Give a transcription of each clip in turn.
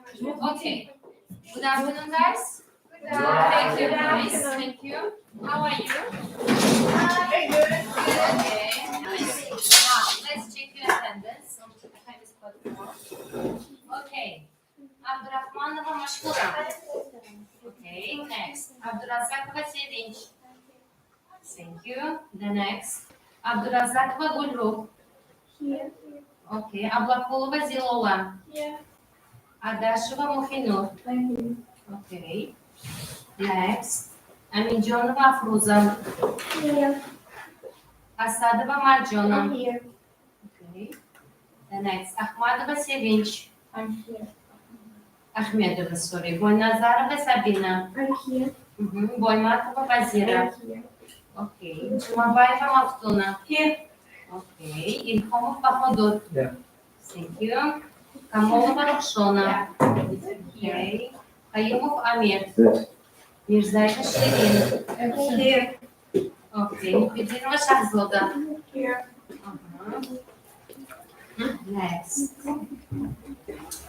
Okay. Good afternoon, guys. Thank you, guys. Thank you. How are you? Very good. Okay. Nice. Now, let's check your attendance. Okay. Abdurrahmanova Mashkura. Okay. Next. Abdurazakova Sevinch. Thank you. The next. Abdurazakova Gulru. Here. Okay. Ablakulova Zilola. Here. Adasheva Mufinur. Thank you. Okay. Next. Amidjonova Afruza. Here. Asadova Marjona. I'm here. Okay. The next. Ahmadova Sevinch. I'm here. Ahmedova, sorry. Boynazarova Sabina. I'm here. Boymatova Bazira. I'm here. Okay. Jumabaeva Maftuna. Here. Okay. Ilhomov Pahodor. Yeah. Thank you. Kamolova Rukshona. Okay. Kayumov Amir. Yes. Mirzaeva Shirin. I'm here. Okay. Nupidinova Shahzoda. Here. Next.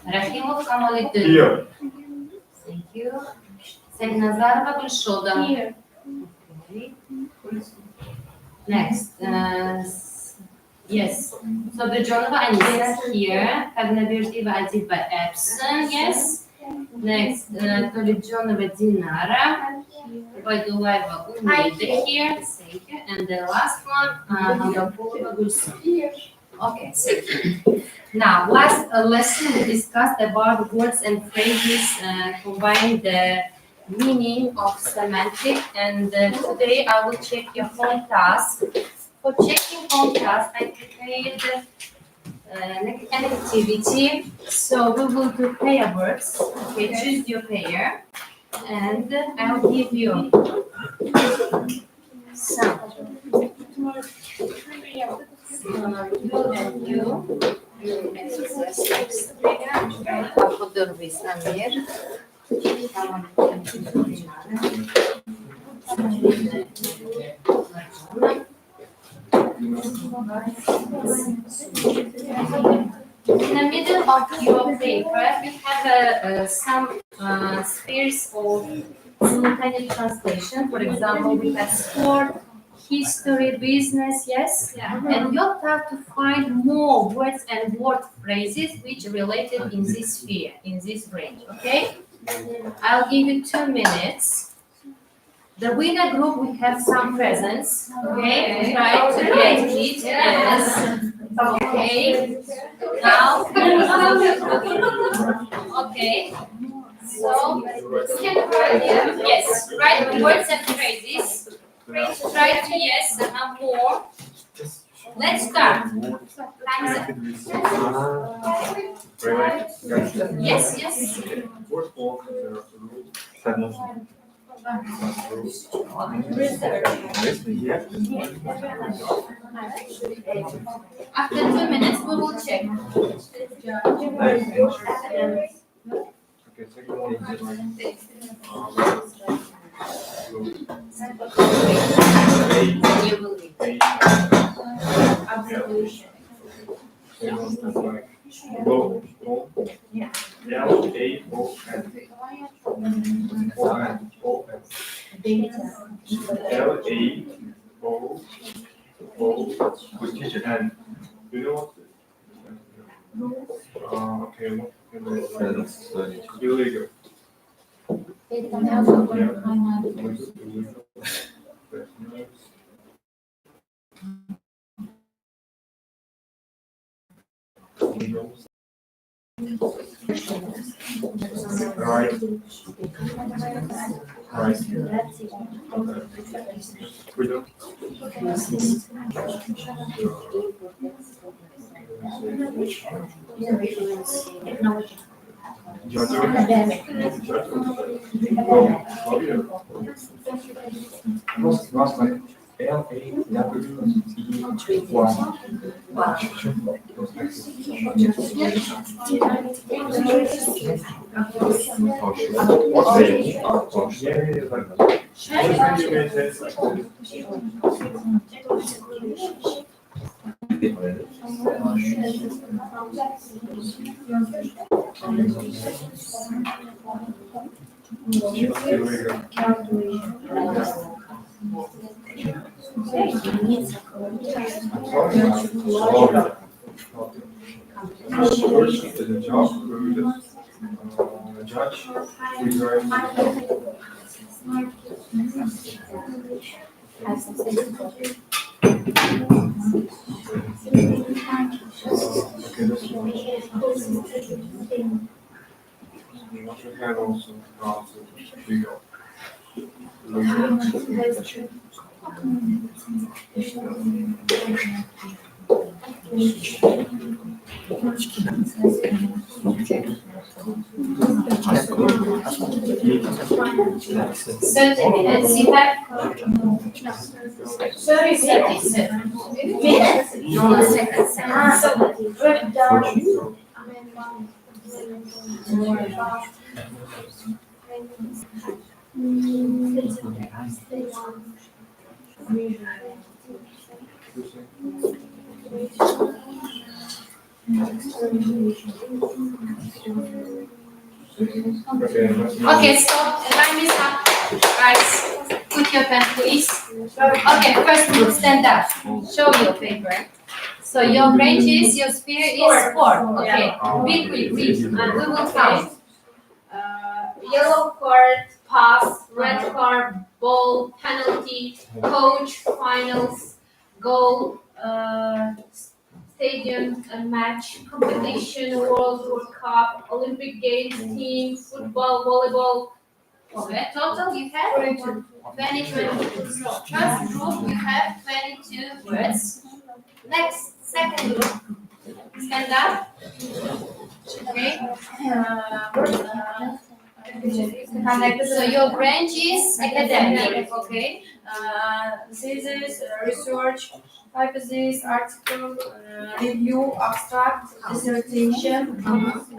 Rahimov Amaliy. Here. Thank you. Sagnazarova Gulshoda. Here. Okay. Next. Yes. Sobirjonova Anisa here. Kagnaberdieva Adiba absent. Yes. Next. Tolibjonova Dinara. Vaidulaeva Umida here. Thank you. And the last one, Andropolova Gulsum. Here. Okay, thank you. Now, last lesson we discussed about words and phrases combining the meaning of semantic, and today I will check your home task. For checking home task, I prepared an activity. So we will do pair words. Okay, choose your pair, and I'll give you some. Походу весь намер. In the middle of your paper, we have some spheres of simultaneous translation. For example, we have sport, history, business, yes? Yeah. And you'll have to find more words and word phrases which are related in this sphere, in this range, okay? I'll give you 2 minutes. The winner group, we have some presents, okay? Try to get it, yes. Okay. Now, okay. So, yes, write words and phrases. Try to yes, more. Let's start. Yes, yes. After 2 minutes, we will check. You will read. Absolution. Illegal. Right. Right. We don't. Last night, First is a job, judge, we have also legal. Thirty minutes, you have 37 minutes. No, seconds. Break down. Okay, stop. Time is up. Guys, put your pen, please. Okay, first group, stand up. Show your paper. So your branches, your sphere is 4. Okay, be quick, read. And we will count. Yellow card, pass, red card, ball, penalty, coach, finals, goal, stadium, match, competition, World Cup, Olympic Games, team, football, volleyball. Okay, total you have 22. First group you have 22 words. Next, second group. Stand up. Okay. So your branch is academic, okay? Thesis, research, hypothesis, article, review, abstract, dissertation,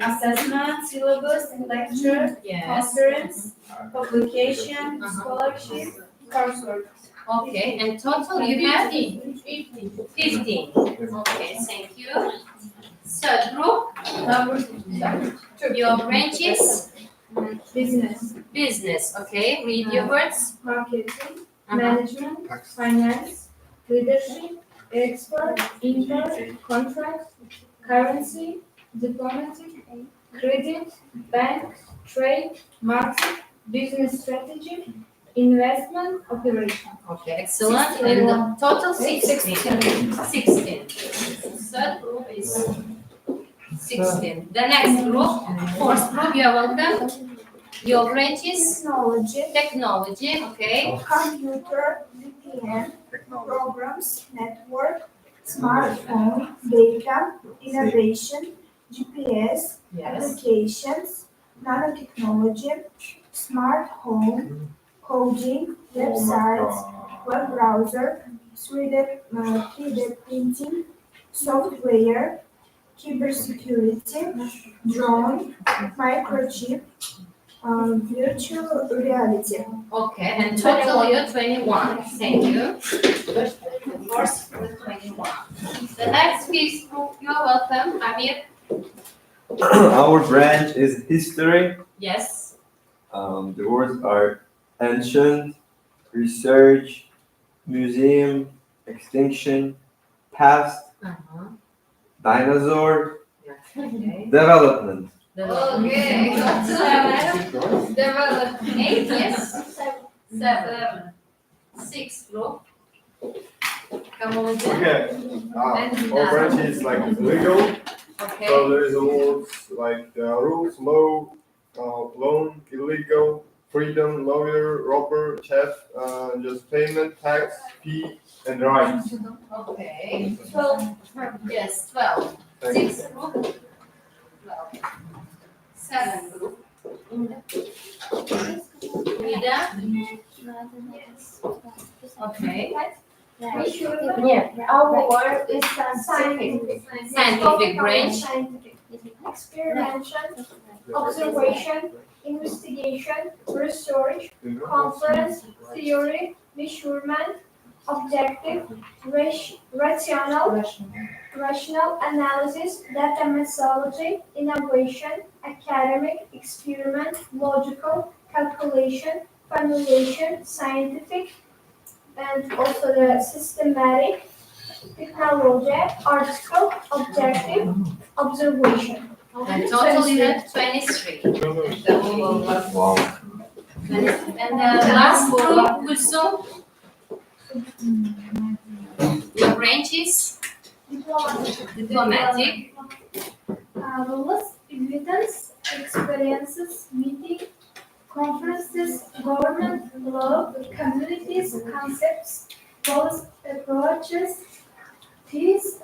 assessment, syllabus, lecture, Yes. conference, publication, scholarship, coursework. Okay, and total you have 15. Okay, thank you. Third group, your branches, business, okay? Read your words. Marketing, management, finance, leadership, export, import, contract, currency, diplomatic, credit, bank, trade, market, business strategy, investment, operation. Okay, excellent. And the total 16. 16. Third group is 16. The next group, fourth group, you are welcome. Your branches, technology, okay? Computer, VPN, programs, network, smartphone, data, innovation, GPS, Yes. applications, nanotechnology, smart home, coding, websites, web browser, 3D printing, software, cybersecurity, drone, microchip, virtual reality. Okay, and total you're 21. Thank you. Fourth group 21. The next fifth group, you're welcome. Amir. Our branch is history. Yes. The words are ancient, research, museum, extinction, past, dinosaur, Okay. development. Okay. Develop 8, yes. 7. 6 group. Come on. Okay, our branch is like legal, Okay. so there is rules like rules, law, loan, illegal, freedom, lawyer, robber, chef, just payment, tax, fee, and right. Okay. 12. Yes, 12. 6 group. 12. 7 group. Vida. Okay. Our work is scientific. Scientific branch. Experimentation, observation, investigation, research, conference, theory, measurement, objective, rational analysis, data methodology, innovation, academic, experiment, logical, calculation, formulation, scientific, and also the systematic, technology, article, objective, observation. And total you have 23. Wow. And the last group, Kulsum, your range is diplomatic. Rules, evidence, experiences, meeting, conferences, government, law, communities, concepts, policy approaches, peace,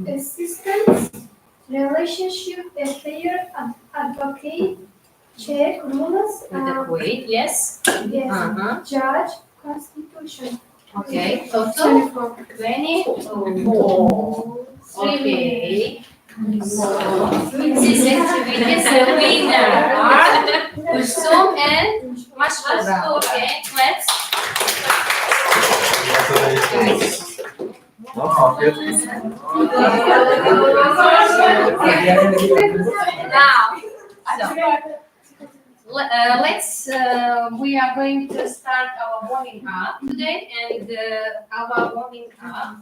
assistance, relationship, affair, advocate, check, rules, With the weight, yes. yes, judge, constitution. Okay, total 20. Oh. Okay. So, this activity, the winner are Kulsum and Mashura. Okay, let's. No pocket. Now, so, let's. We are going to start our warming up today, and our warming up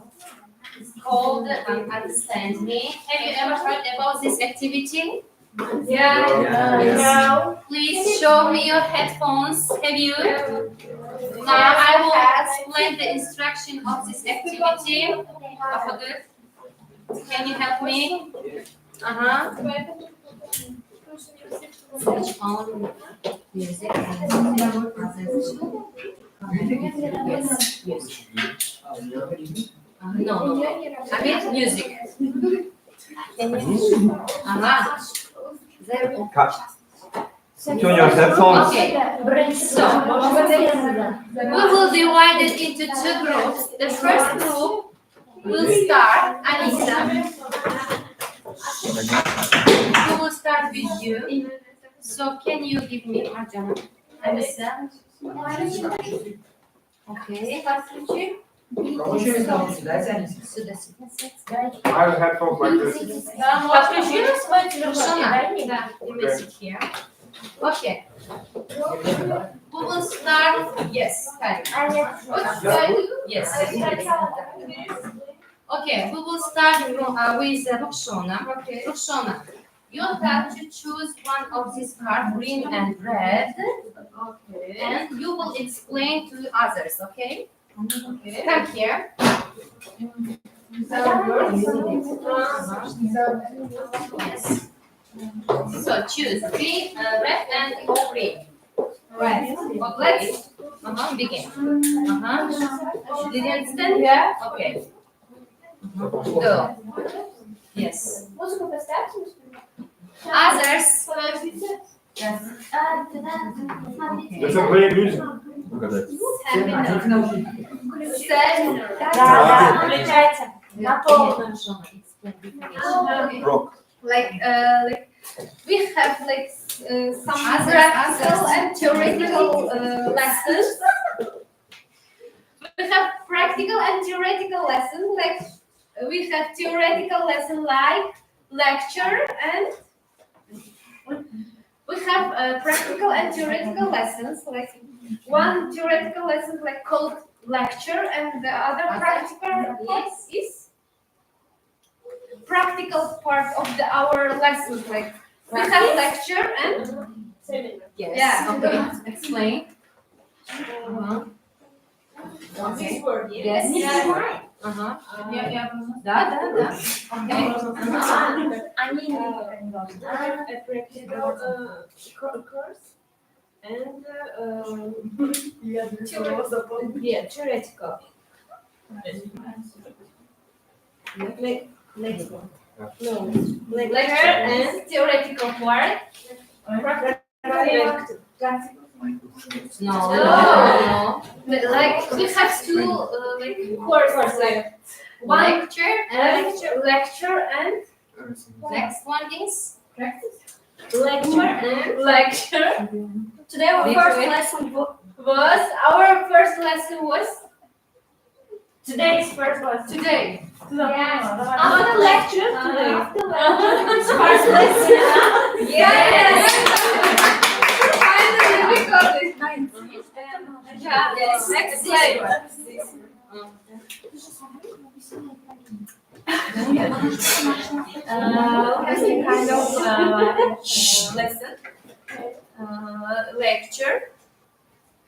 is called Understand Me. Have you ever heard about this activity? No. Please show me your headphones. Have you? Now I will explain the instruction of this activity. Alphabet. Can you help me? Switch on music. Yes. Yes. No. I mean music. Cut. Put on your headphones. Okay. So we will divide it into two groups. The first group will start. Anissa. We will start with you. So can you give me Arjana? Anissa. Okay. I have headphones like this. Music here. Okay. We will start. Yes. Yes. Okay. We will start with Roxana. Roxana, you have to choose one of these cards, green and red. Okay. And you will explain to others. Okay. Okay. Come here. Yes. So choose green, red, and green. Red. Let's begin. Did you understand? Yeah. Okay. Go. Yes. Others. Yes. Let's play music. Look at that. Rock. Like we have some practical and theoretical lessons. We have practical and theoretical lessons. Like we have theoretical lesson like lecture, and we have practical and theoretical lessons. Like one theoretical lesson like called lecture, and the other practical is practical part of our lessons. Like we have lecture and Yes. Yeah. Okay. Explain. Okay. Yes. Yeah. Da. Okay. I mean, a practical course and theoretical. Next one. No, lecture and theoretical part. No. Like we have two courses, like one Lecture and lecture and next one is lecture. Today our Literally. first lesson was Today's first lesson. Today. Yes. After lecture today. After lecture. First lesson. Yes. Finally, we got it. Yes. Next This slide. one. Has a kind of lesson, lecture,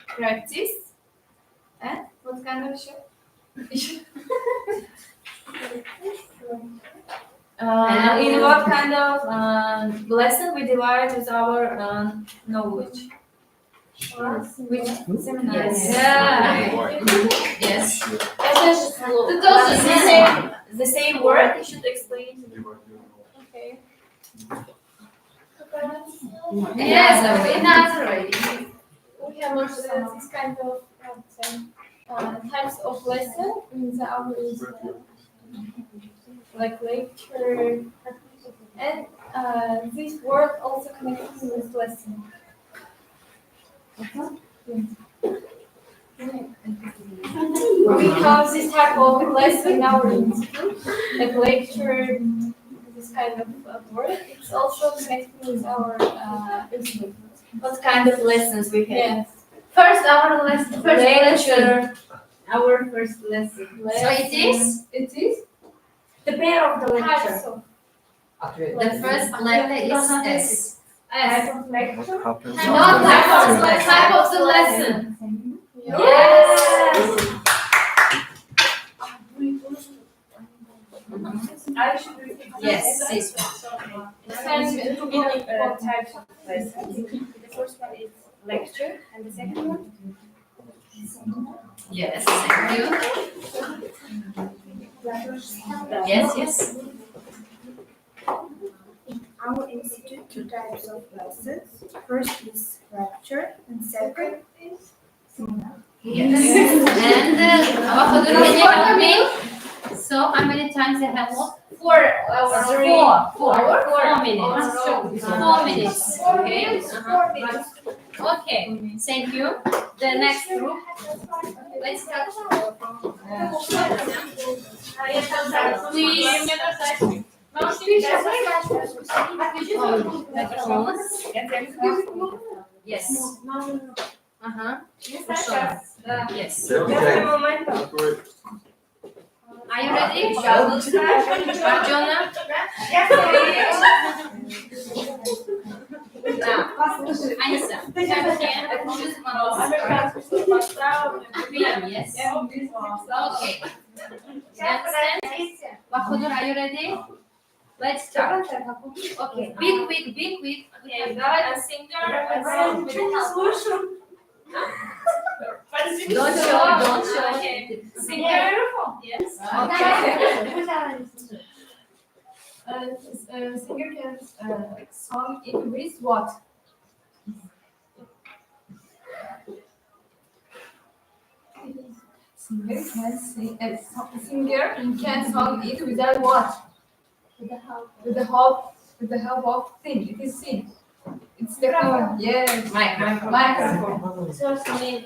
practice, and what kind of show? In what kind of lesson we divide with our knowledge? Which seminar? Yes. Yeah. Yes. The same word you should explain. Okay. Yes, another way. We have also this kind of types of lesson in our like lecture, and this word also connected to this lesson. We have this type of lesson in our institute, like lecture, this kind of word. It's also connected with our institute. What kind of lessons we have? Yes. First, our lesson. First lesson. Lecture. Our first lesson. So it is It is the pair of the lecture. the first letter is S. Type of lecture. What happens Not type after of, lecture? type of the lesson. Yes. I should repeat. Yes, this one. And to be types of lessons. The first one is lecture, and the second one. Yes, thank you. Yes, yes. In our institute, two types of lessons. First is lecture, and second is Yes. And Abahadur, can you help me? So how many times I have what? 4 minutes. 4 minutes. Okay. Okay. Thank you. The next group. Let's start. Please. Yes. Yes. Okay. Are you ready? Arjuna? Anissa. Choose yes. Okay. Understand? Bahadur, are you ready? Let's start. Okay. Big. Okay, давай singer. Don't show. Okay. Singer. Yes. Okay. Singer can song it with what? Singer can sing. Singer can song it without what? With the help of thing. It is sing. It's the cover. Yes. Microphone. So, Sunil.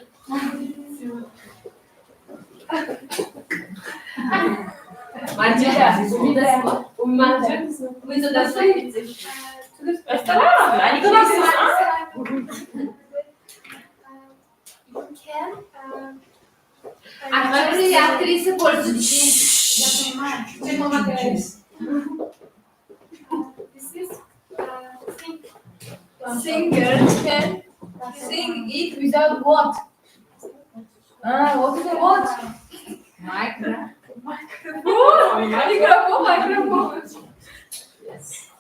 Вы туда стоите? Осторожно, они Actually, актрисы пользуются. Ты помогаешь. this is Singer can sing it without what? What is the what? Microphone. Microphone. Yes.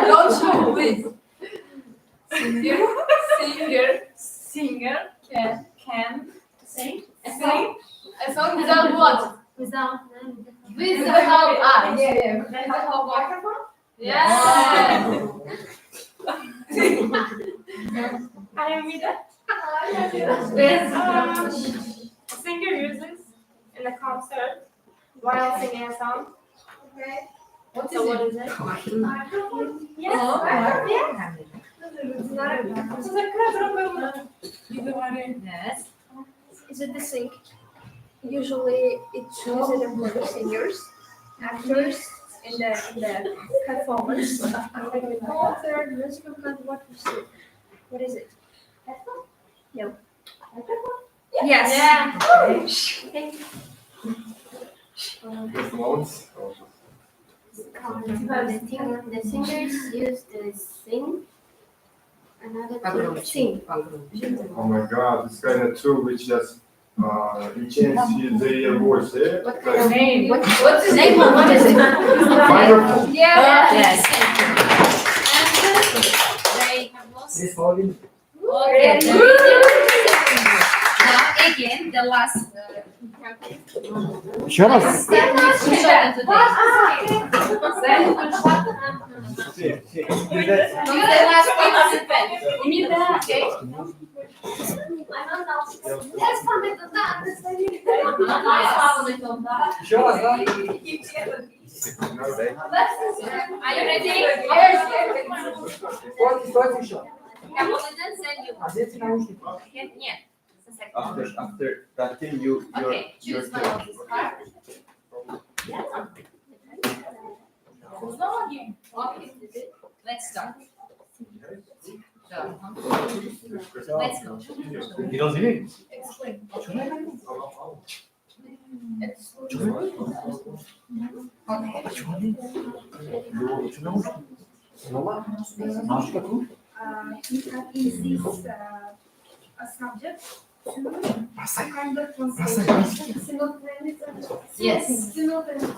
Don't show, please. Singer can sing a song without what? With the help. With the help of microphone. Yes. I am with that. Singer uses in a concert while singing a song. okay. What is it? Yes. Is it the sink? Usually it's visited for singers, actors in the performance. Concert, musical concert, what is it? What is it? No. Yes. Loans. The singers use the sing, another to sing. Oh my God, this kind of tool which just enhances their voice. Eh? What kind of name? What's the name of what is it? Microphone. Yes. And they have lost. Okay. Now again, the last. Еще раз. Еще раз, да? Are you ready? Стойте еще. Amaliy, send you. Оденьте наушники. Нет. After continue your Okay, choose one of these cards. Okay, let's start. Let's go. Biraz ileri. Okay. Is this a subject to a kind of translation? Simultaneous. Yes. Simultaneous.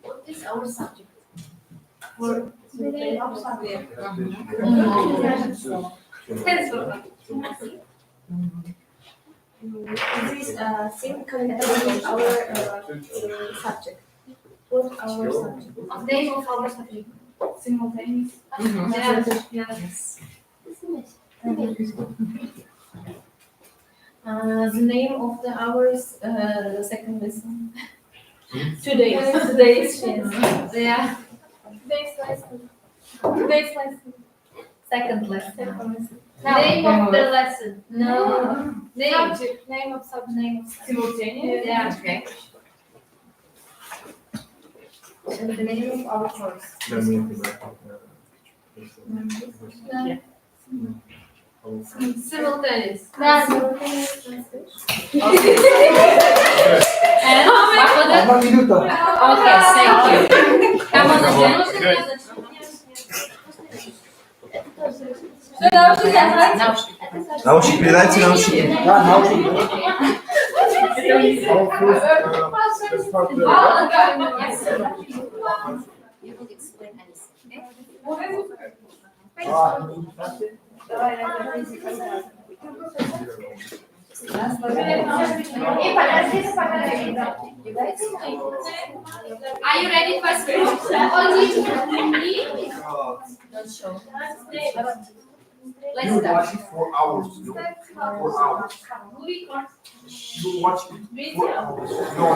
What is our subject? The name of subject. This is same connection with our subject. What our subject? Name of our subject. Simultaneous. Yes. The name of the hours, the second lesson. Today's yes. Yeah. Today's lesson. Today's lesson. Second lesson. Second lesson. Name of the lesson. No. Name. Subject. Name of subject. Name of subject. Simultaneous. Yeah. Okay. And the name of our course. Simultaneous. Simultaneous translation. And what was it? 1 minuta. Okay, thank you. Come on again. Наушники, передайте наушники. Да, наушники. Yes. You will explain anything. Are you ready for school? Don't show. Let's You start. watch it for hours. No? 4 hours. You watch it 4 hours. No,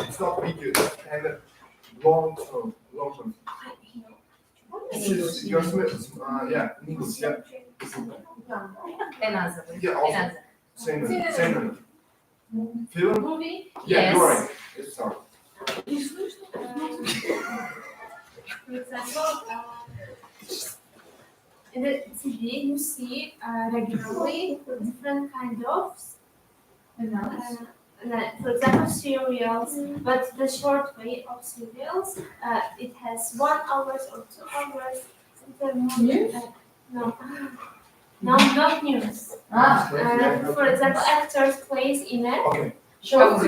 it's not video. It's kind of long term. Your yeah, English, yeah. Another. Yeah, also. Another. Same. Film? Movie? Yeah, Yes. you're right. Let's start. For example, in the TV you see regularly different kind of for example cereals, but the short way of cereals, it has 1 hour or 2 hours. No, not news. For example, actors plays in a Okay. short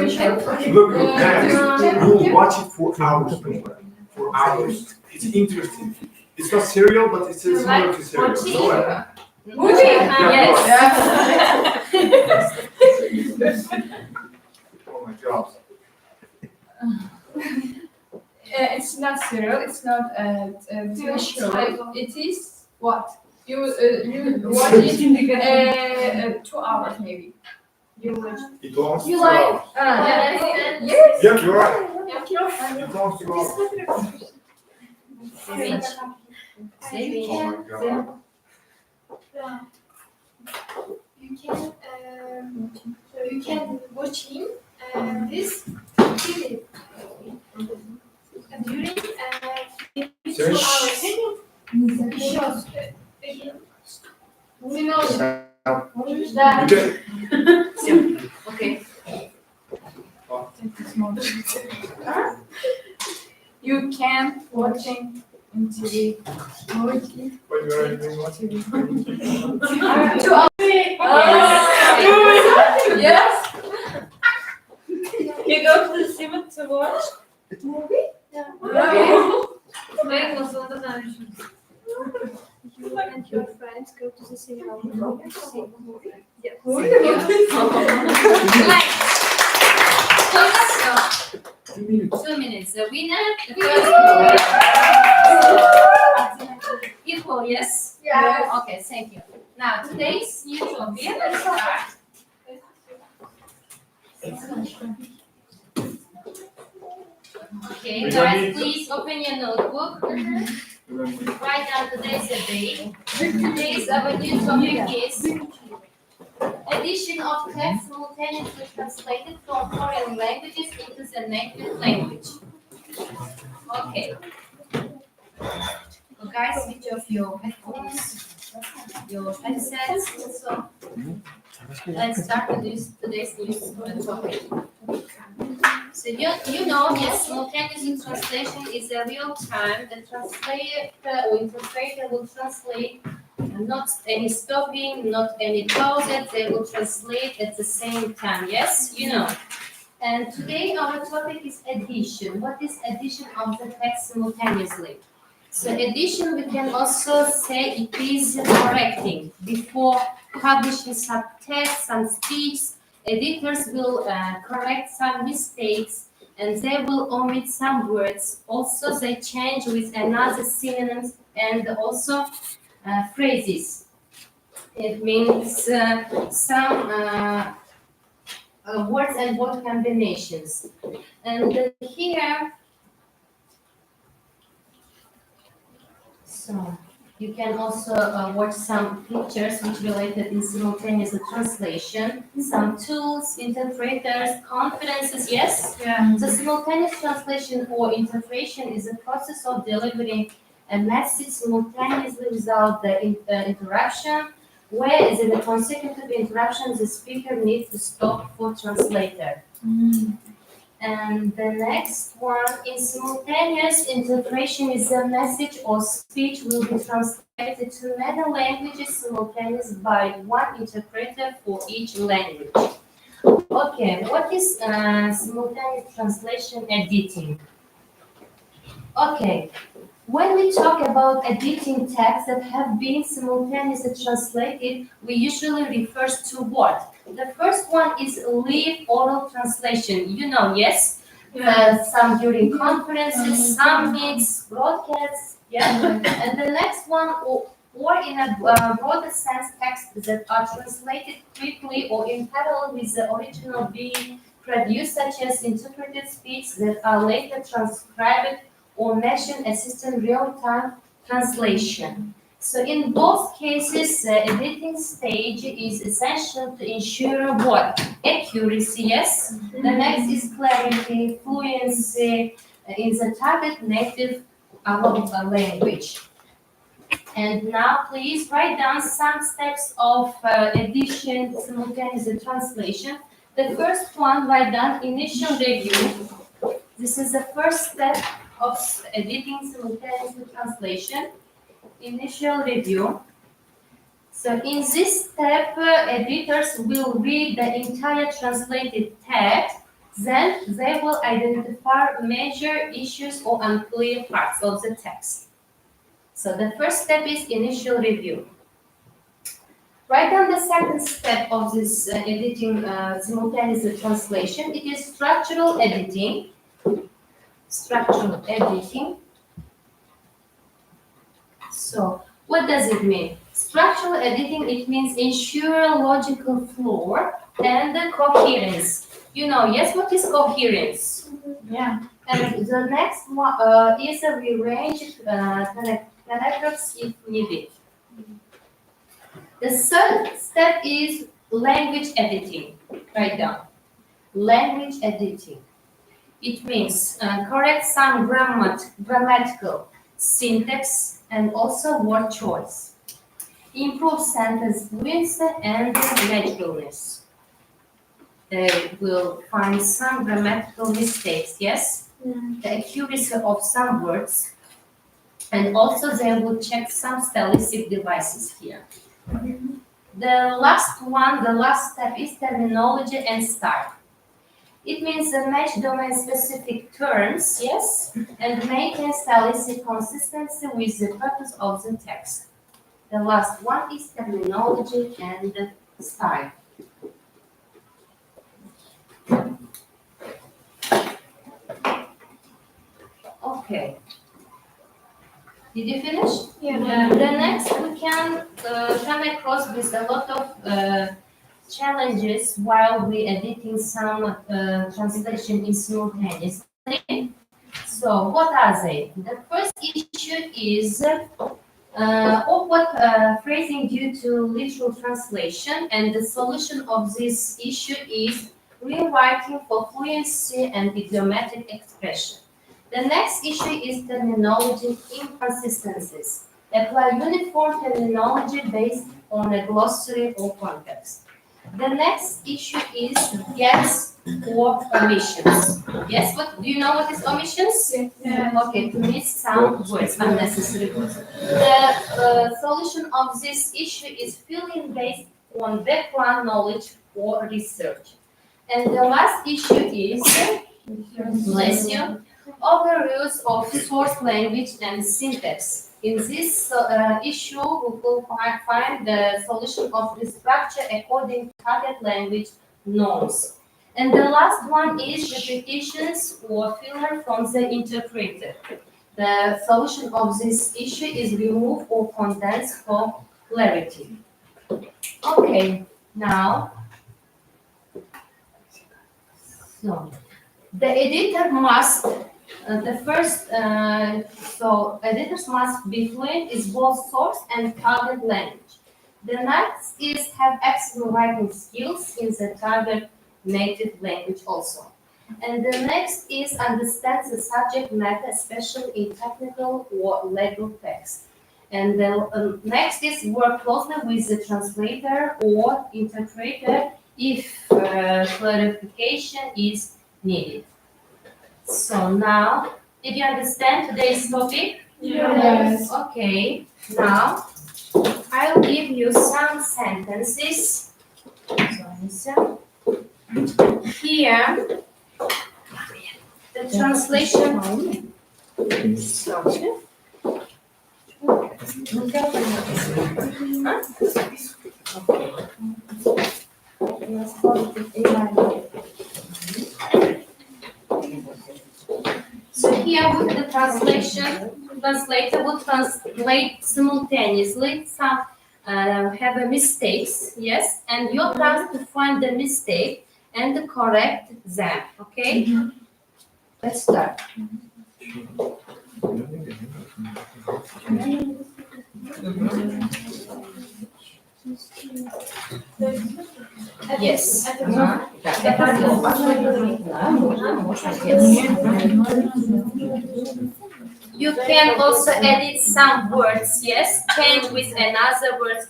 Look, guys, you watch it for hours. For hours. It's interesting. It's not cereal, but it's similar to cereal. ochiq. No, Yes. oh my God. It's not cereal. It's not TV show. It is what you watch it 2 hours maybe. You watch. It belongs to You like? hours. Yes. Yeah, you're right. It belongs to hours. Oh my God. you can watching this TV during 2 hours. Shows. We know that. Okay. You can watching in TV. When you are doing what? 2 hours. Yes. You go to the cinema to watch. You and your friends go to the cinema to see a movie. So, 2 minutes. The winner, the first equal, yes? Yeah. Okay, thank you. Now, today's new topic, let's start. Okay, guys, please open your notebook. Write down today's date. Today's our new topic is addition of text simultaneously translated from foreign languages into the native language. Okay. So guys, switch off your headphones, your headsets, also. Let's start with today's new topic. So you know, yes, simultaneous translation is a real time. The translator or interpreter will translate, not any stopping, not any pauses. They will translate at the same time. Yes, you know. And today our topic is addition. What is addition of the text simultaneously? So addition, we can also say it is correcting. Before publishing some text, some speech, editors will correct some mistakes and they will omit some words. Also, they change with another synonyms and also phrases. It means some words and word combinations. And here, so you can also watch some pictures which related in simultaneous translation, some tools, interpreters, conferences, yes? Yeah. The simultaneous translation or interpretation is a process of delivering a message simultaneously without the interruption, whereas in a consecutive interruption, the speaker needs to stop for translator. And the next one in simultaneous interpretation is a message or speech will be translated to many languages simultaneously by one interpreter for each language. Okay, what is simultaneous translation editing? Okay, when we talk about editing texts that have been simultaneously translated, we usually refer to what? The first one is live oral translation. You know, yes? Some during conferences, summits, broadcasts, yeah? And the next one, or in a broader sense, texts that are translated quickly or in parallel with the original being produced, such as interpreted speech that are later transcribed or machine assisted real-time translation. So in both cases, the editing stage is essential to ensure what? Accuracy, yes? The next is clarity, fluency in the target native language. And now please write down some steps of edition, simultaneous translation. The first one, write down initial review. This is the first step of editing simultaneous translation, initial review. So in this step, editors will read the entire translated text, then they will identify major issues or unclear parts of the text. So the first step is initial review. Write down the second step of this editing simultaneous translation. It is structural editing. Structural editing. So, what does it mean? Structural editing, it means ensure logical flow and coherence. You know, yes, what is coherence? Yeah. And the next one is a rearranged characters if needed. The third step is language editing. Write down. Language editing. It means correct some grammatical syntax and also word choice. Improve sentence fluency and naturalness. They will find some grammatical mistakes, yes? The accuracy of some words. And also they will check some stylistic devices here. The last one, the last step is terminology and style. It means match domain-specific terms, yes, and maintain stylistic consistency with the purpose of the text. The last one is terminology and style. Okay. Did you finish? Yeah. The next we can come across with a lot of challenges while we editing some translation in simultaneously. So what are they? The first issue is awkward phrasing due to literal translation, and the solution of this issue is rewriting for fluency and idiomatic expression. The next issue is terminology inconsistencies. Apply uniform terminology based on a glossary or context. The next issue is gaps or omissions. Yes, what do you know what is omissions? Okay, to miss some words, unnecessary words. The solution of this issue is filling based on background knowledge or research. And the last issue is, bless you, overuse of source language and syntax. In this issue, we will find the solution of restructure according to target language norms. And the last one is repetitions or filler from the interpreter. The solution of this issue is remove or condense for clarity. Okay, now, so the editor must editors must be fluent in both source and target language. The next is have excellent writing skills in the target native language also. And the next is understand the subject matter, especially in technical or legal text. And the next is work closely with the translator or interpreter if clarification is needed. So now, did you understand today's topic? Yes. Okay, now I'll give you some sentences. So, here, the translation. Sorry. So here with the translator will translate simultaneously. Some have a mistakes, yes, and your task to find the mistake and to correct them. Okay, let's start. Yes. You can also edit some words, yes, change with another word.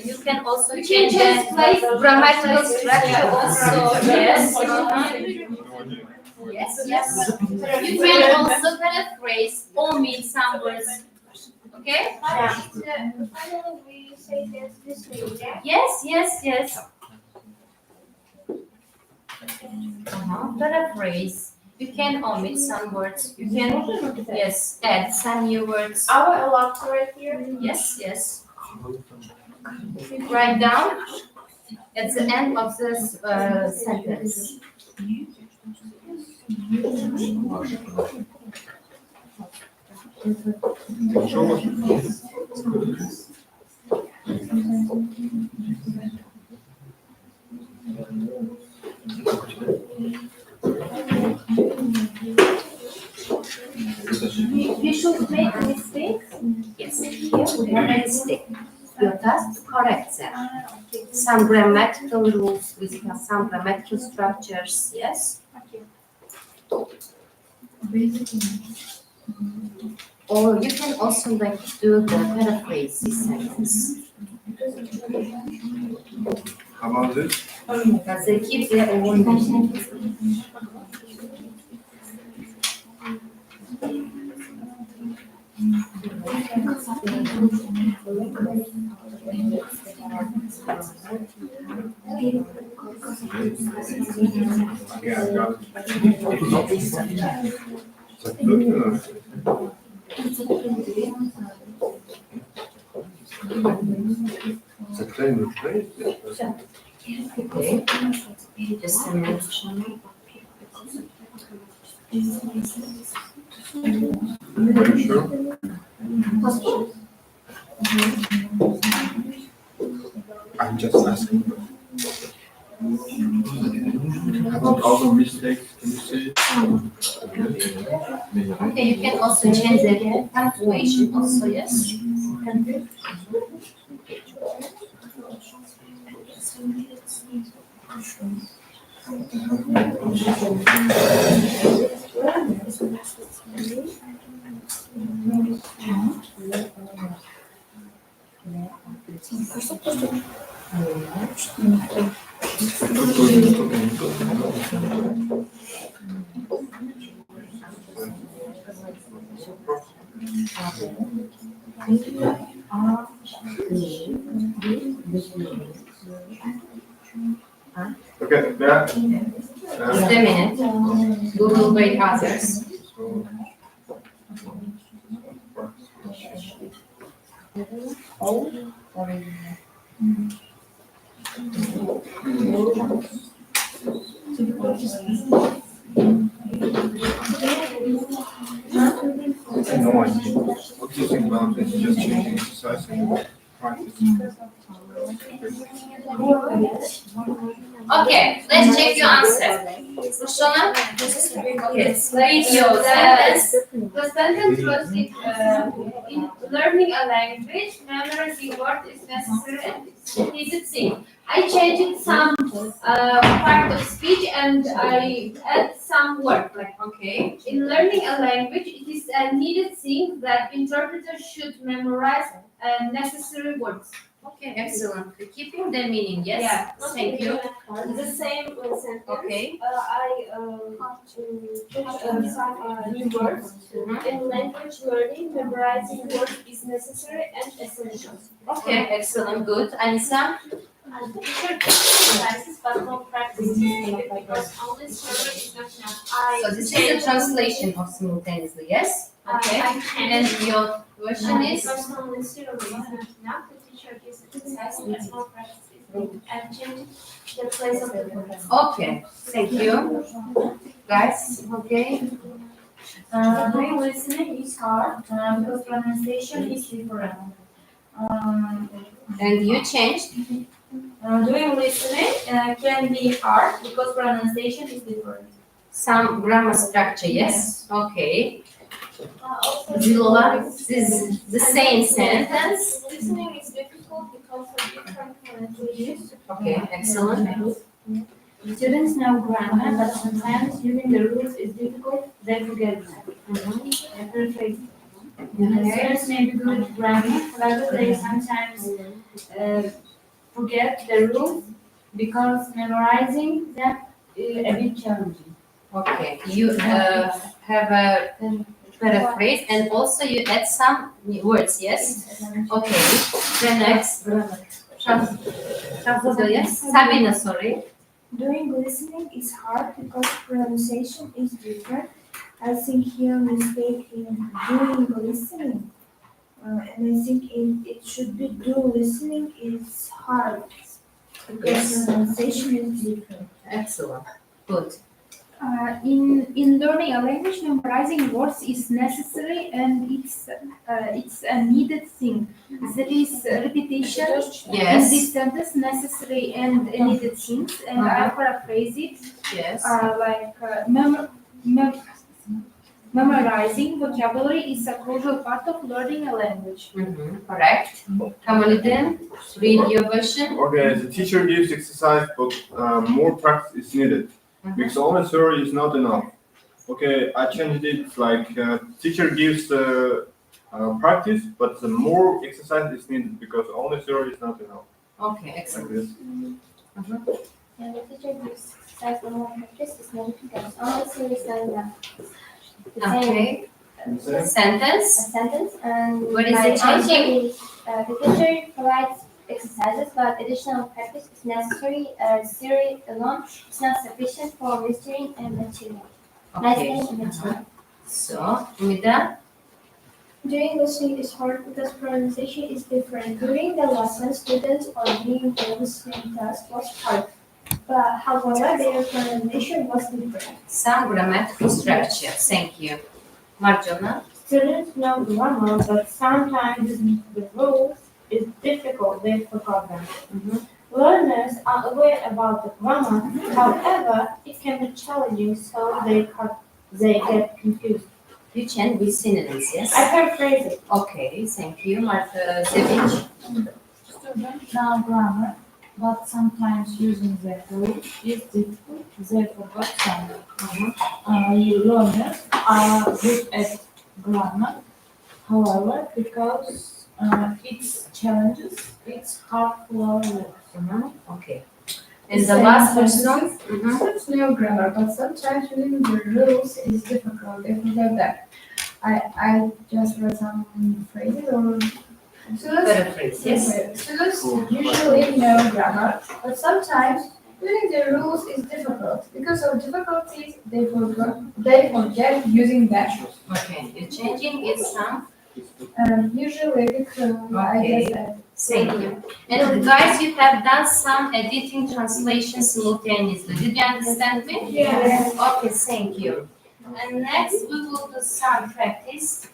You can also change the grammatical structure also, yes. Yes, yes. You can also paraphrase, omit some words, okay? Finally, we say this way, yeah? Yes, yes, yes. Paraphrase. You can omit some words. You can, yes, add some new words. I will allow to write here. Yes, yes. Write down at the end of this sentence. You should make a mistake. Yes, here we have a mistake. Your task to correct correct them. Some grammatical rules, we have some grammatical structures, yes? Or you can also like do the paraphrase this sentence. How about this? Казаки ve oyun. Yeah, I got it. Okay. Just a minute. Sure. I'm just asking. All the mistakes, can you see? Okay, you can also change the punctuation also, yes? Okay, yeah. Just a minute. We will wait others. No idea. What do you think about this? Just changing exercise and practice. Okay, let's check your answer. Roshana? Yes, read your sentence. The sentence was in learning a language, memorizing words is necessary and it's needed thing. I changed some part of speech and I add some word. Like, Okay. in learning a language, it is a needed thing that interpreters should memorize necessary words. Okay, excellent. Keeping the meaning, yes? Yeah. Thank you. The same sentence. Okay. I took some new words. In language learning, memorizing words is necessary and essential. Okay, excellent, good. Anissa? And the teacher exercises but no practice is needed because only theory is not enough. So this is a translation of simultaneously, yes? Okay. And your question is? Because only theory is not enough, the teacher gives exercise but no practice is needed and change the place of the word. Okay, thank you. Guys, okay? Doing listening is hard because pronunciation is different. And you changed? Doing listening can be hard because pronunciation is different. Some grammar structure, yes? Okay. Also, Zilova, this is the same sentence. listening is difficult because of different pronunciations. Okay, excellent. Students know grammar, but sometimes using the rules is difficult. They forget them. Perfect. Students may be good at grammar, however, they sometimes forget the rules because memorizing them is a bit challenging. Okay, you have a paraphrase and also you add some words, yes? Okay, the next. Yes, Sabina, sorry. Doing listening is hard because pronunciation is different. I think here mistake in doing listening. And I think it should be do listening is hard because Yes. pronunciation is different. Excellent, good. In learning a language, memorizing words is necessary and it's a needed thing. There is repetition in Yes, this sentence, necessary and needed things, and I paraphrase it yes. Memorizing vocabulary is a crucial part of learning a language. Correct. Amaliy, read your version. Okay, the teacher gives exercise, but more practice is needed. Because only theory is not enough. Okay, I changed it like teacher gives practice, but the more exercise is needed because only theory is not enough. Okay, Like excellent. this. And the teacher gives exercise for more practice is needed because only theory is not enough. The same Okay. Same. Sentence. a sentence, and What is my it answer changing? is the teacher provides exercises, but additional practice is necessary. Theory alone is not sufficient for mastering and achieving. Okay. Mastering and achieving. So, Mida, Doing listening is hard because pronunciation is different. During the lesson, students are doing the listening task was hard. But however, their pronunciation was different. some grammatical structure. Thank you. Marjana. Students know grammar, but sometimes the rules is difficult, they forgot them. Learners are aware about the grammar, however, it can be challenging, so they get confused. You can with synonyms, yes? I paraphrase it. Okay, thank you. Marta Sevinch. Students know grammar, but sometimes using the rules is difficult. They forgot some. Learners are good at grammar, however, because it's challenges, it's hard for learners. Okay. And the last person? Students know grammar, but sometimes using the rules is difficult. They forget that. I just read some phrases or Paraphrase, yes? students usually know grammar, but sometimes using the rules is difficult. Because of difficulties, they forget using them. Okay, you're changing it some. Usually because Okay. Thank you. And guys, you have done some editing translation simultaneously. Did you understand me? Yes. Okay, thank you. And next we will do some practice.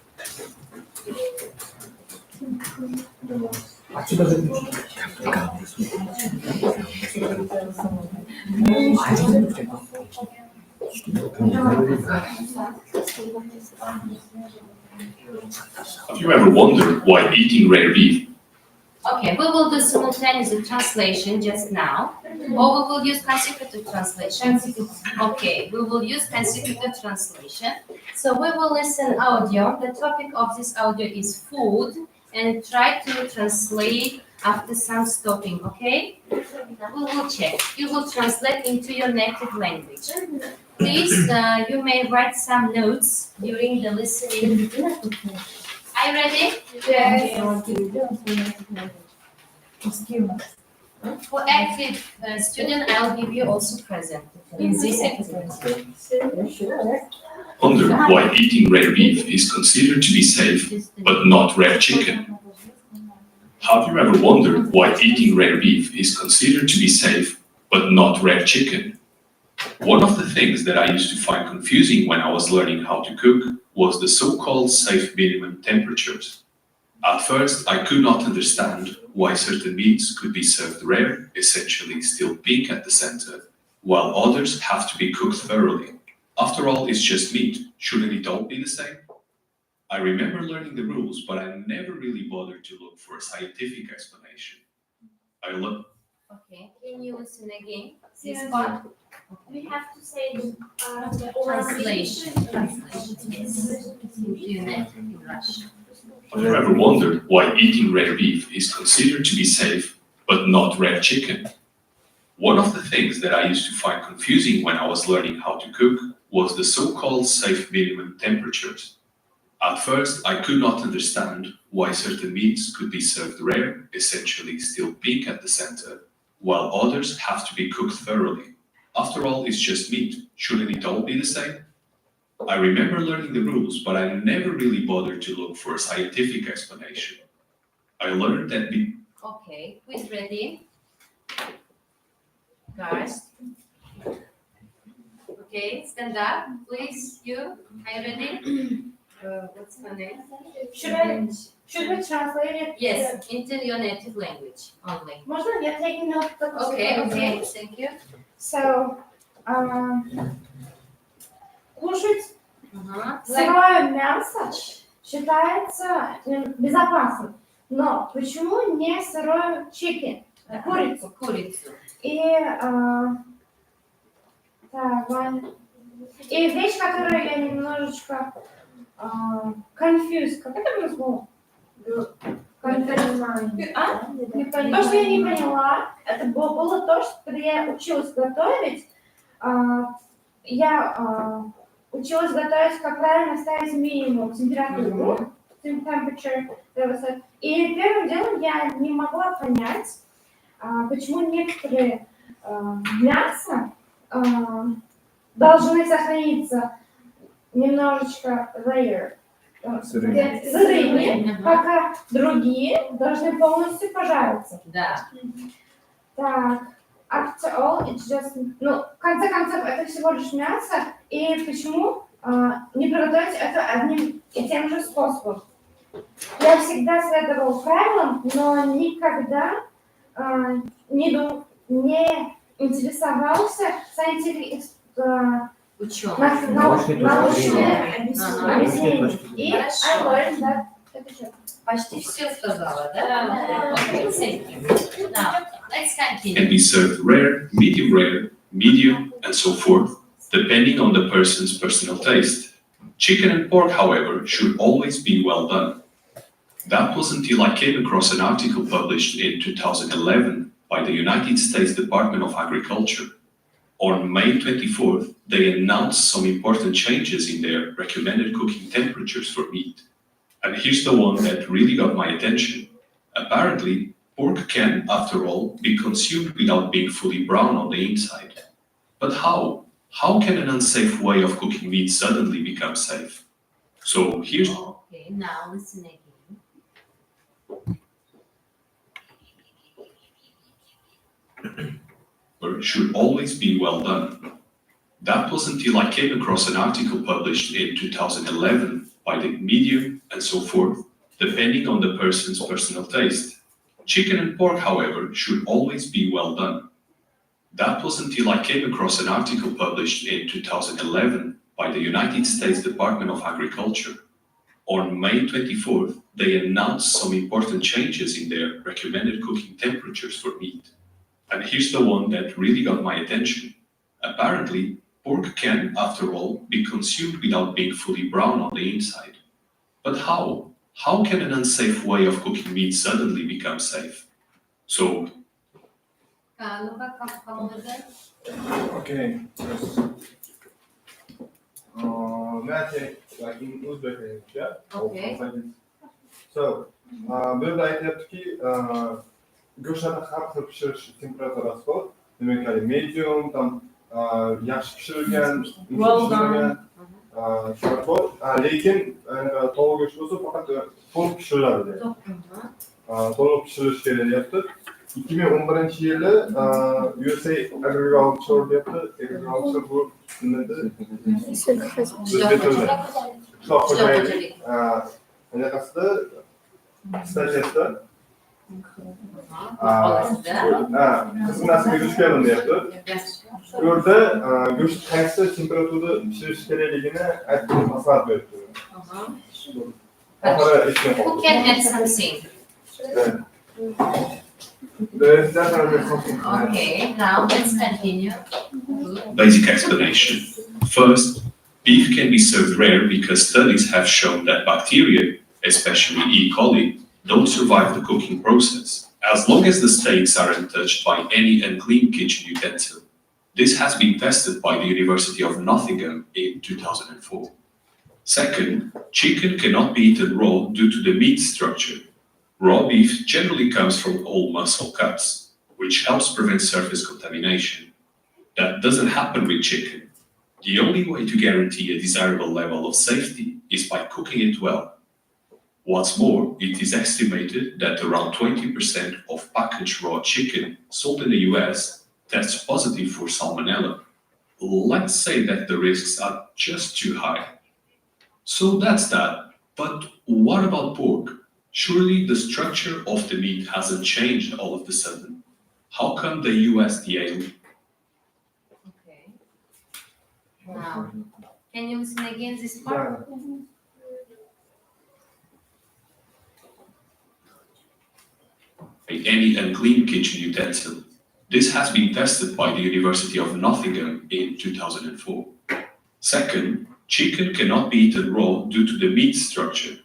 Have you ever wondered why eating rare beef? Okay, we will do simultaneous translation just now, or we will use consecutive translation. Okay, we will use consecutive translation. So we will listen audio. The topic of this audio is food, and try to translate after some stopping. Okay? Now we will check. You will translate into your native language. Please, you may write some notes during the listening. Are you ready? For active student, I'll give you also present in this activity. Wonder why eating rare beef is considered to be safe, but not rare chicken? Have you ever wondered why eating rare beef is considered to be safe, but not rare chicken? One of the things that I used to find confusing when I was learning how to cook was the so-called safe minimum temperatures. At first, I could not understand why certain meats could be served rare, essentially still pink at the center, while others have to be cooked thoroughly. After all, it's just meat. Shouldn't it all be the same? I remember learning the rules, but I never really bothered to look for a scientific explanation. Okay, can you listen again? This part? We have to say Translation. Translation, yes. You native in Russian. Have you ever wondered why eating rare beef is considered to be safe, but not rare chicken? One of the things that I used to find confusing when I was learning how to cook was the so-called safe minimum temperatures. At first, I could not understand why certain meats could be served rare, essentially still pink at the center, while others have to be cooked thoroughly. After all, it's just meat. Shouldn't it all be the same? I remember learning the rules, but I never really bothered to look for a scientific explanation. I learned that Okay, who's ready? Guys? Okay, stand up, please. You, are you ready? What's your name? Should we translate it? Yes, into your native language only. Можно я taking notes? Okay, thank you. So, кушать Сырое мясо считается безопасным. Но почему не сырой chicken? Курицу. Курицу. И, и вещь, которую я немножечко confused. Как это по-русски? То, что я не поняла, это было то, что когда я училась готовить, я училась готовить, как правильно ставить минимум температуру, temperature, и первым делом я не могла понять, почему некоторые мяса должны сохраниться немножечко rare, сырыми, пока другие должны полностью пожариться. Да. Так, after all, it's just, в конце концов, это всего лишь мясо, и почему не приготовить это одним и тем же способом? Я всегда следовал правилам, но никогда не интересовался научными объяснениями. И I learned that. Почти все сказала, да? Okay, thank you. Now, let's continue. Can be served rare, medium, and so forth, depending on the person's personal taste. Chicken and pork, however, should always be well done. That was until I came across an article published in 2011 by the United States Department of Agriculture. On May 24th, they announced some important changes in their recommended cooking temperatures for meat. And here's the one that really got my attention. Apparently, pork can, after all, be consumed without being fully brown on the inside. But how? How can an unsafe way of cooking meat suddenly become safe? So here's... Okay, now listen again. should always be well done. That was until I came across an article published in 2011 by the medium and so forth, depending on the person's personal taste. Chicken and pork, however, should always be well done. That was until I came across an article published in 2011 by the United States Department of Agriculture. On May 24th, they announced some important changes in their recommended cooking temperatures for meat. And here's the one that really got my attention. Apparently, pork can, after all, be consumed without being fully brown on the inside. But how? How can an unsafe way of cooking meat suddenly become safe? So... Okay. Yes. May I take, like in Uzbek language, yeah? Okay. So, burada aytyaptiki, go'shtni har xil pishirish temperaturasi bor. Demak, medium, tam yaxshi pishirilgan, pishirilgan shular bor. Lekin tovuq go'shti bo'lsa faqat to'liq pishiriladi. To'liq pishirilishi kerak deyapti. 2011-yili USA Agriculture deyapti. Agriculture bu nimada? Qishloq xo'jaligi anaqasida statyasida qismasiga duch keldim deyapti. Bu yerda go'sht qaysi temperaturada pishirish kerakligini aytib maslahat beribdi. Who can add something? There's definitely something. Okay, now let's continue. Basic explanation. First, beef can be served rare because studies have shown that bacteria, especially E. coli, don't survive the cooking process, as long as the steaks aren't touched by any unclean kitchen utensil. This has been tested by the University of Nottingham in 2004. Second, chicken cannot be eaten raw due to the meat structure. Raw beef generally comes from old muscle cuts, which helps prevent surface contamination. That doesn't happen with chicken. The only way to guarantee a desirable level of safety is by cooking it well. What's more, it is estimated that around 20% of packaged raw chicken sold in the US tests positive for salmonella. Let's say that the risks are just too high. So that's that. But what about pork? Surely the structure of the meat hasn't changed all of a sudden. How come the USDA... Okay. Now, Can you listen again this part? Any unclean kitchen utensil. This has been tested by the University of Nottingham in 2004. Second, chicken cannot be eaten raw due to the meat structure.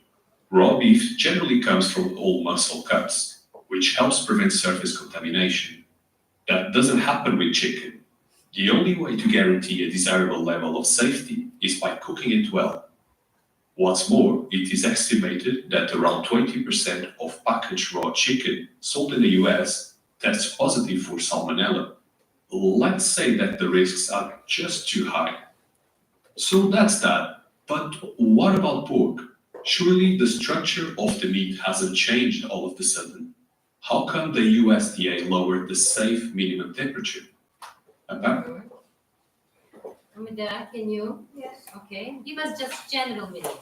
Raw beef generally comes from all muscle cuts, which helps prevent surface contamination. That doesn't happen with chicken. The only way to guarantee a desirable level of safety is by cooking it well. What's more, it is estimated that around 20% of packaged raw chicken sold in the US tests positive for salmonella. Let's say that the risks are just too high. So that's that. But what about pork? Surely the structure of the meat hasn't changed all of a sudden. How come the USDA lowered the safe minimum temperature? Apparently, Amida, can you? Yes. Okay. Give us just general meaning.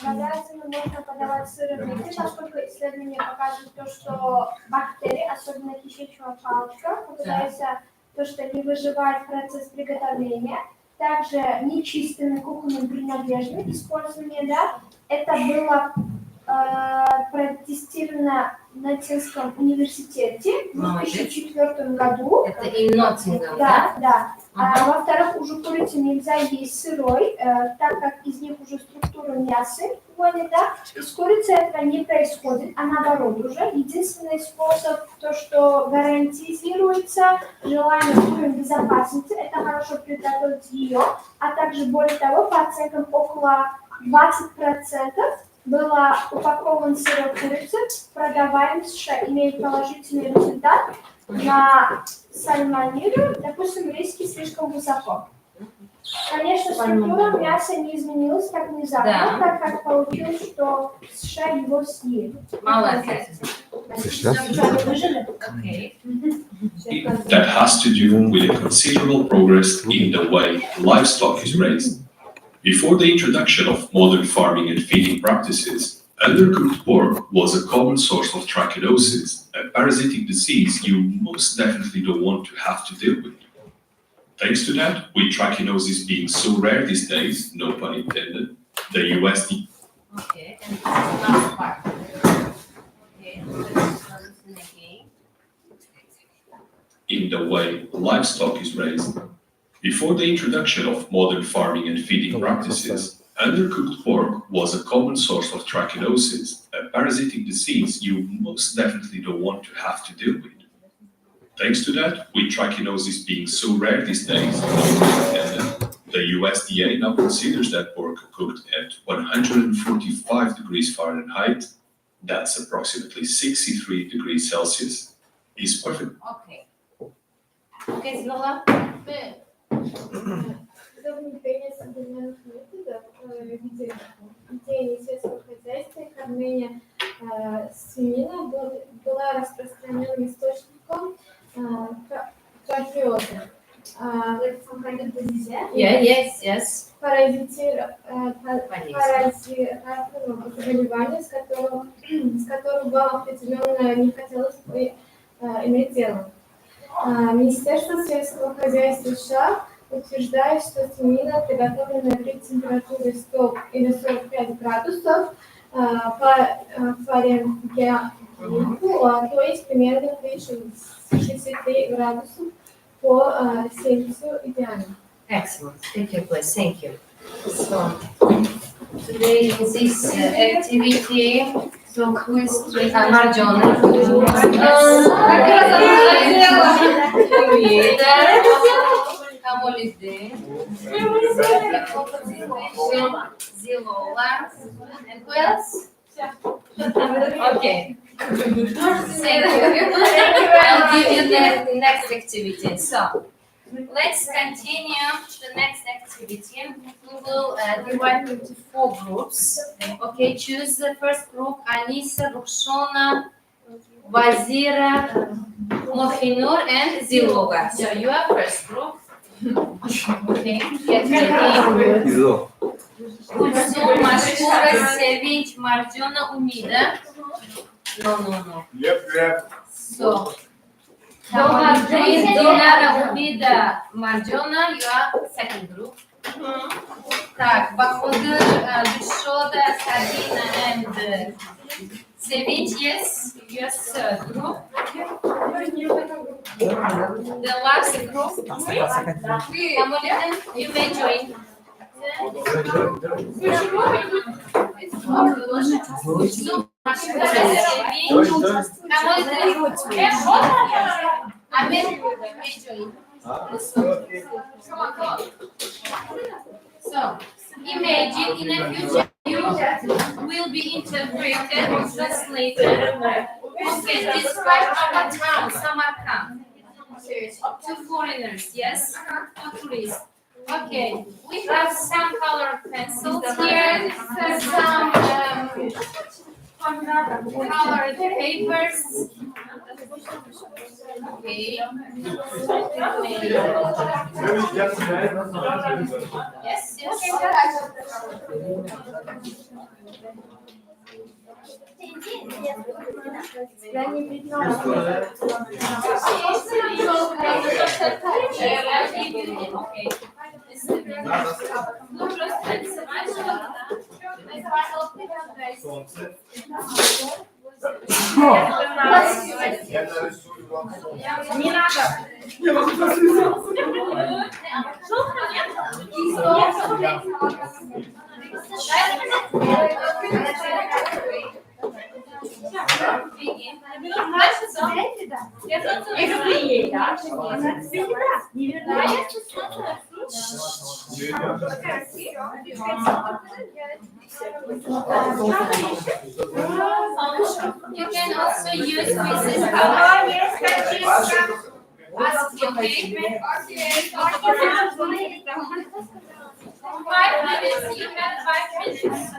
На дарсе можно подавать сырые плиты, поскольку исследования показывают то, что бактерии, особенно кишечная палочка, попадается то, что не выживает процесс приготовления. Также нечистыми кухонными принадлежностями использование, да, это было протестировано в Нотингемском университете в 2004 году. Это in Nottingham, да? Да. Во-вторых, уже курицу нельзя есть сырой, так как из них уже структура мяса вводит, да. Из курицы этого не происходит, а наоборот уже. Единственный способ, то, что гарантизируется желание уровень безопасности, это хорошо приготовить ее, а также более того, по оценкам около 20% было упакован сырой курицы, продаваем в США, имеет положительный результат на сальмонеллу, допустим, риски слишком высоко. Конечно, структура мяса не изменилась так внезапно, так как получилось, что в США его съели. Молодец. that has to do with a considerable progress in the way livestock is raised. Before the introduction of modern farming and feeding practices, undercooked pork was a common source of trichinosis, a parasitic disease you most definitely don't want to have to deal with. Thanks to that, with trichinosis being so rare these days, no pun intended, the USD. Okay, and the last part. Okay, let's listen again. In the way livestock is raised. Before the introduction of modern farming and feeding practices, undercooked pork was a common source of trichinosis, a parasitic disease you most definitely don't want to have to deal with. Thanks to that, with trichinosis being so rare these days, the USDA now considers that pork cooked at 145 degrees Fahrenheit, that's approximately 63 degrees Celsius, is perfect. Okay. Okay, Zlola? За внедрение современных методов ведения сельского хозяйства и кормления свинины была распространенным источником трахеоза. Yes. Паразитарного заболевания, с которым вам определенно не хотелось бы иметь дело. Министерство сельского хозяйства США утверждает, что свинина, приготовленная при температуре 100 или 45 градусов по Фаренгейту, то есть примерно при 63 градусов по Цельсию идеально. Excellent. Take your place. Thank you. So, today in this activity, so quiz Marjona. Amaliy, Zilola, and who else? Okay. Thank you. I'll give you the next activity. So, let's continue the next activity. We will divide into 4 groups. Okay, choose the first group. Anisa, Ruxona, Wazira, Mohinur, and Ziloga. So, you are first group. Okay, get ready. Kulsum, Mashura, Sevinch, Marjona, Umida. No. Yep. So, Dinara, Umida, Marjona, you are second group. Так, Bahadur, Bishoda, Sabina, and Sevinch, yes, group. The last group, Amaliy, you may join. So, imagine in a future you will be interpreted, translated. Okay, describe our town, Samarkand. To foreigners, yes? To tourists. Okay, we have some colored pencils here, some colored papers. Okay. Yes, yes. Okay. You can also use pieces of ask, okay? 5 minutes, you have 5 minutes.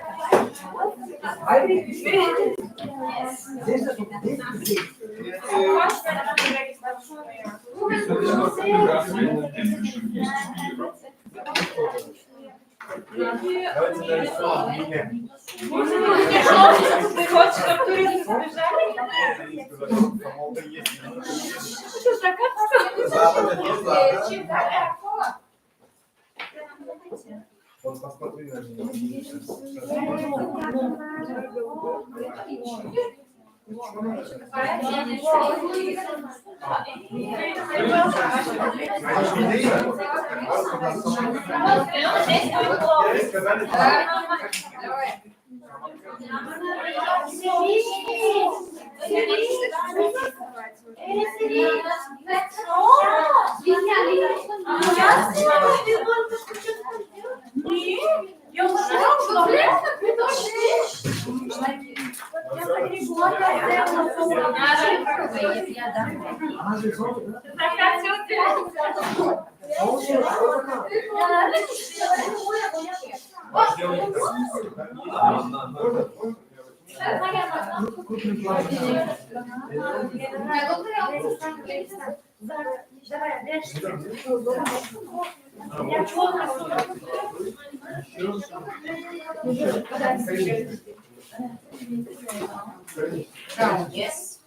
Yes.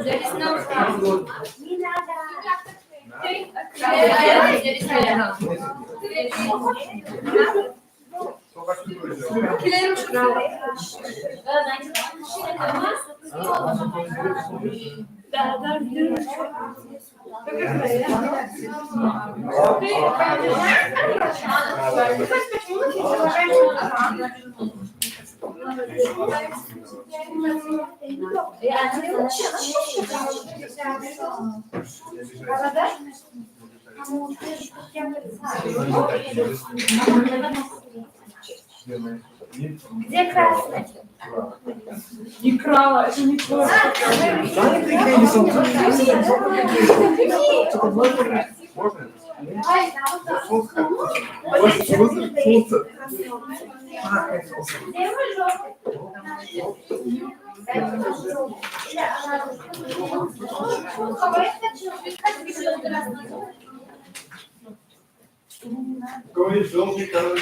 There is no problem. Где красный? Не крала, это не крала. Какой желтый колор?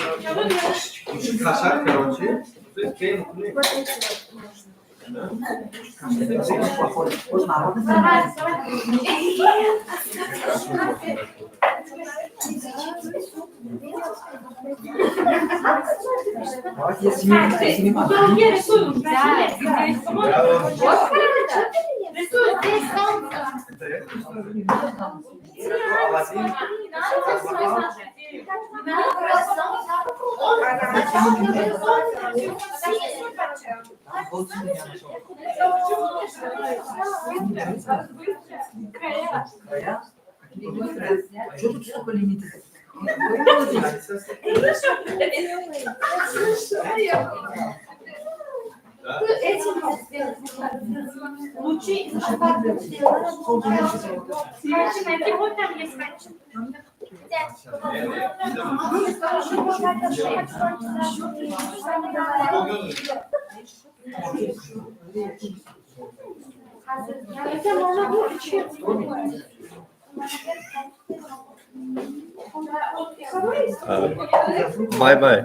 Красавка, короче. Bye bye.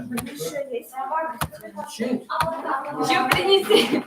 Что принесли?